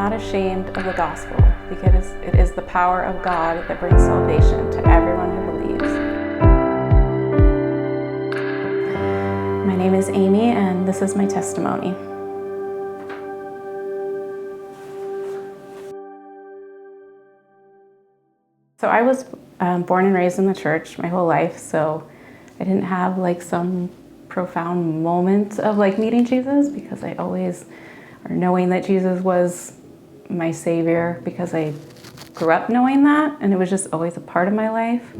not ashamed of the gospel, because it is the power of God that brings salvation to everyone who believes. My name is Aimee, and this is my testimony. So I was born and raised in the church my whole life, so I didn't have like some profound moment of like meeting Jesus, because I always, or knowing that Jesus was my Savior, because I grew up knowing that, and it was just always a part of my life.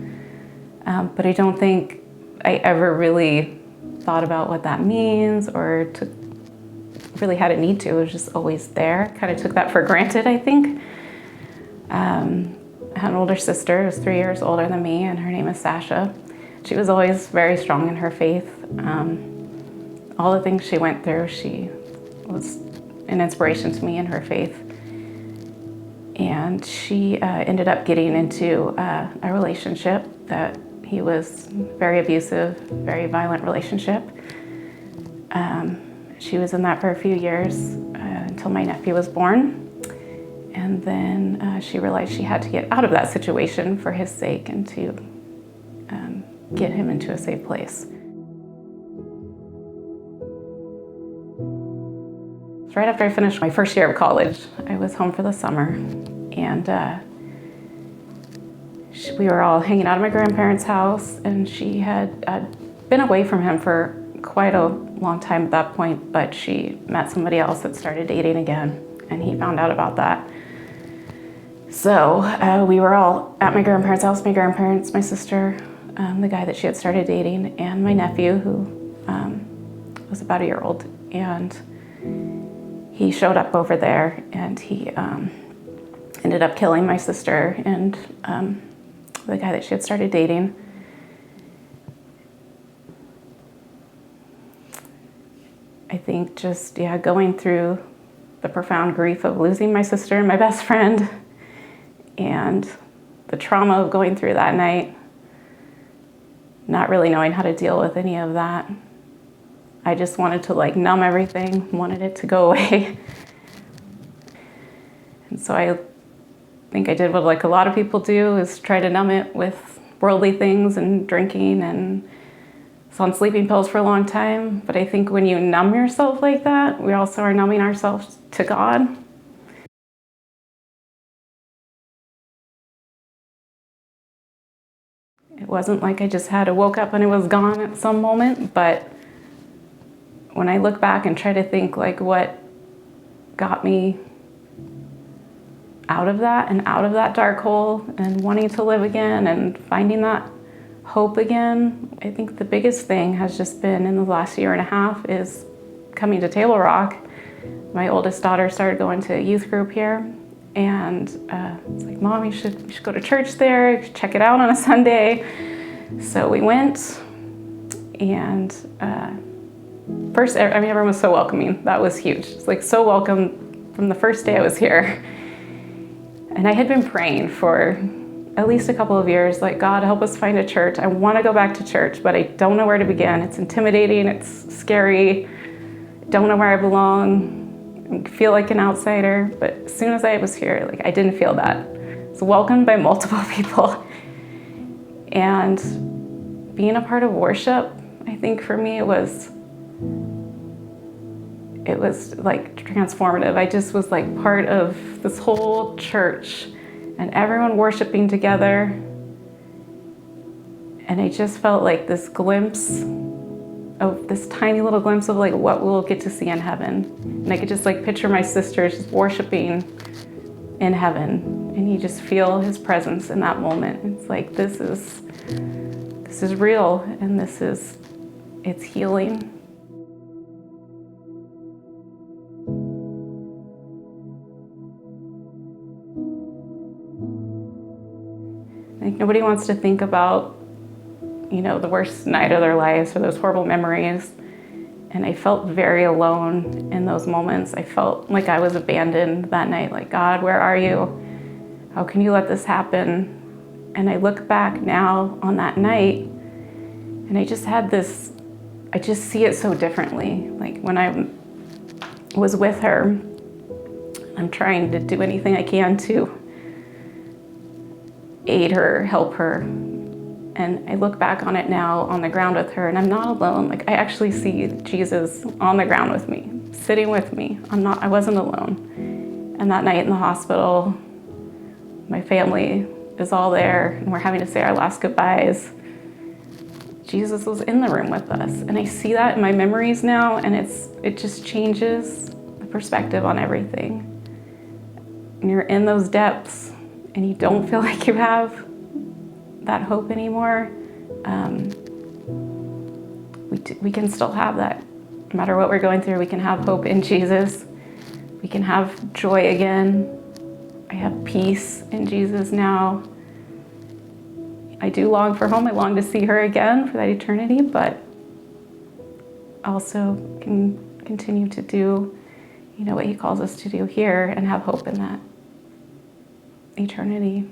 But I don't think I ever really thought about what that means, or really had a need to. It was just always there. Kind of took that for granted, I think. I had an older sister who was 3 years older than me, and her name is Sasha. She was always very strong in her faith. All the things she went through, she was an inspiration to me in her faith. And she ended up getting into a relationship that he was very abusive, very violent relationship. She was in that for a few years until my nephew was born. And then she realized she had to get out of that situation for his sake and to get him into a safe place. So right after I finished my first year of college, I was home for the summer, and we were all hanging out at my grandparents' house, and she had been away from him for quite a long time at that point, but she met somebody else that started dating again, and he found out about that. So we were all at my grandparents' house, my grandparents, my sister, the guy that she had started dating, and my nephew, who was about a year old. And he showed up over there, and he ended up killing my sister and the guy that she had started dating. I think just, going through the profound grief of losing my sister and my best friend, and the trauma of going through that night, not really knowing how to deal with any of that. I just wanted to like numb everything, wanted it to go away. And so I think I did what like a lot of people do, is try to numb it with worldly things and drinking, and was on sleeping pills for a long time. But I think when you numb yourself like that, we also are numbing ourselves to God. It wasn't like I just woke up and it was gone at some moment, but when I look back and try to think like what got me out of that and out of that dark hole and wanting to live again and finding that hope again, I think the biggest thing has just been in the last year and a half is coming to Table Rock. My oldest daughter started going to a youth group here, and it's like, Mom, you should go to church there, check it out on a Sunday. So we went, and first, everyone was so welcoming. That was huge. It's like so welcome from the first day I was here. And I had been praying for at least a couple of years, like, God, help us find a church. I want to go back to church, but I don't know where to begin. It's intimidating, it's scary, don't know where I belong. I feel like an outsider, but as soon as I was here, like I didn't feel that. I was welcomed by multiple people. And being a part of worship, I think for me it was like transformative. I just was like part of this whole church and everyone worshiping together. And I just felt like this glimpse of this tiny little glimpse of like what we'll get to see in heaven. And I could just like picture my sisters just worshiping in heaven, and you just feel his presence in that moment. It's like, this is real, and it's healing. Like nobody wants to think about the worst night of their lives or those horrible memories. And I felt very alone in those moments. I felt like I was abandoned that night. Like, God, where are you? How can you let this happen? And I look back now on that night, and I just see it so differently. Like when I was with her, I'm trying to do anything I can to aid her, help her. And I look back on it now on the ground with her, and I'm not alone. Like, I actually see Jesus on the ground with me, sitting with me. I wasn't alone. And that night in the hospital, my family is all there, and we're having to say our last goodbyes. Jesus was in the room with us. And I see that in my memories now, and it just changes the perspective on everything. And you're in those depths, and you don't feel like you have that hope anymore. We can still have that. No matter what we're going through, we can have hope in Jesus. We can have joy again. I have peace in Jesus now. I do long for home. I long to see her again for that eternity, but also can continue to do, what he calls us to do here and have hope in that eternity.